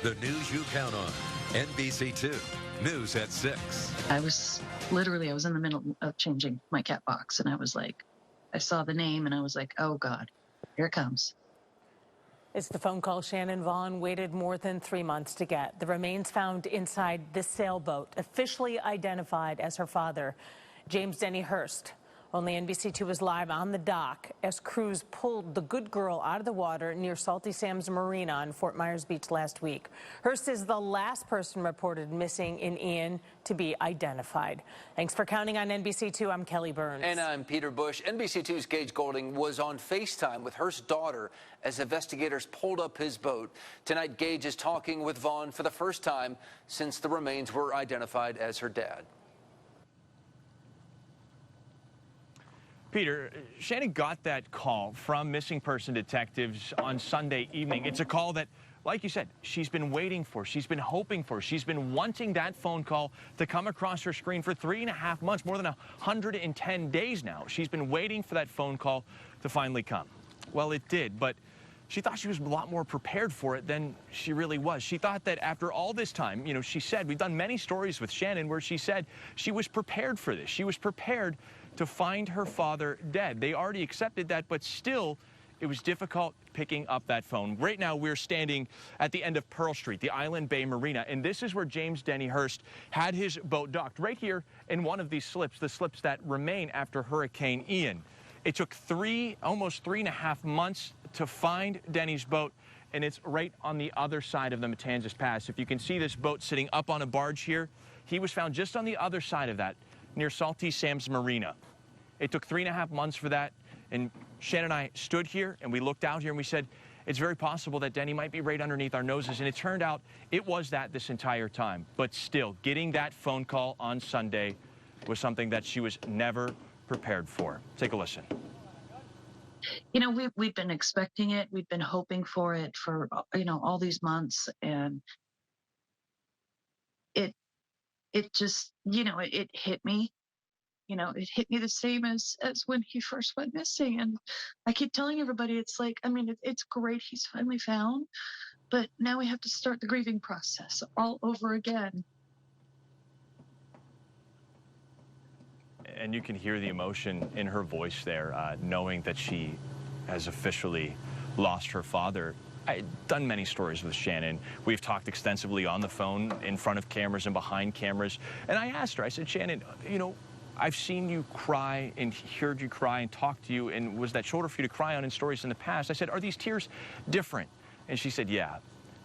The news you count on. NBC2 News at 6. I was in the middle of changing my cat box, and I was like, I saw the name, and I was like, oh, God, here it comes. It's the phone call Shannon Vaughn waited more than 3 months to get. The remains found inside the sailboat, officially identified as her father, James Denny Hurst. Only NBC2 was live on the dock as crews pulled the good girl out of the water near Salty Sam's Marina on Fort Myers Beach last week. Hurst is the last person reported missing in Ian to be identified. Thanks for counting on NBC2. I'm Kelly Burns. And I'm Peter Bush. NBC2's Gage Goulding was on FaceTime with Hurst's daughter as investigators pulled up his boat. Tonight, Gage is talking with Vaughn for the first time since the remains were identified as her dad. Peter, Shannon got that call from missing person detectives on Sunday evening. It's a call that, like you said, she's been waiting for, she's been hoping for, she's been wanting that phone call to come across her screen for 3.5 months, more than 110 days now. She's been waiting for that phone call to finally come. Well, it did, but she thought she was a lot more prepared for it than she really was. She thought that after all this time, you know, she said, we've done many stories with Shannon where she said she was prepared for this. She was prepared to find her father dead. They already accepted that, but still, it was difficult picking up that phone. Right now, we're standing at the end of Pearl Street, the Island Bay Marina, and this is where James Denny Hurst had his boat docked, right here in one of these slips, the slips that remain after Hurricane Ian. It took almost 3.5 months to find Denny's boat, and it's right on the other side of the Matanzas Pass. If you can see this boat sitting up on a barge here, he was found just on the other side of that, near Salty Sam's Marina. It took 3.5 months for that, and Shannon and I stood here, and we looked out here, and we said, it's very possible that Denny might be right underneath our noses, and it turned out it was that this entire time. But still, getting that phone call on Sunday was something that she was never prepared for. Take a listen. You know, we've been expecting it. We've been hoping for it for, you know, all these months, and it just, you know, it hit me. You know, it hit me the same as when he first went missing. And I keep telling everybody, it's like, I mean, it's great he's finally found, but now we have to start the grieving process all over again. And you can hear the emotion in her voice there, knowing that she has officially lost her father. I've done many stories with Shannon. We've talked extensively on the phone, in front of cameras and behind cameras. And I asked her, I said, Shannon, you know, I've seen you cry and heard you cry and talk to you, and was that shoulder for you to cry on in stories in the past? I said, are these tears different? And she said, yeah.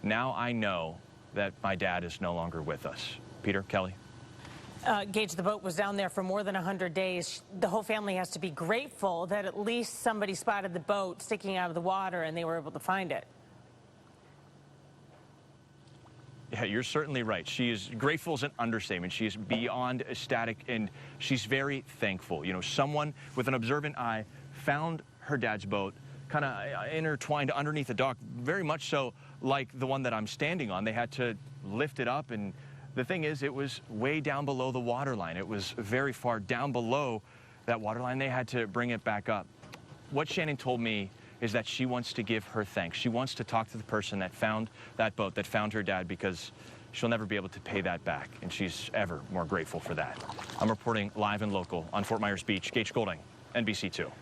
Now I know that my dad is no longer with us. Peter, Kelly? Gage, the boat was down there for more than 100 days. The whole family has to be grateful that at least somebody spotted the boat sticking out of the water and they were able to find it. Yeah, you're certainly right. She is grateful is an understatement. She is beyond ecstatic, and she's very thankful. You know, someone with an observant eye found her dad's boat kind of intertwined underneath the dock, very much so like the one that I'm standing on. They had to lift it up, and the thing is, it was way down below the waterline. It was very far down below that waterline. They had to bring it back up. What Shannon told me is that she wants to give her thanks. She wants to talk to the person that found that boat, that found her dad, because she'll never be able to pay that back, and she's ever more grateful for that. I'm reporting live and local on Fort Myers Beach. Gage Goulding, NBC2.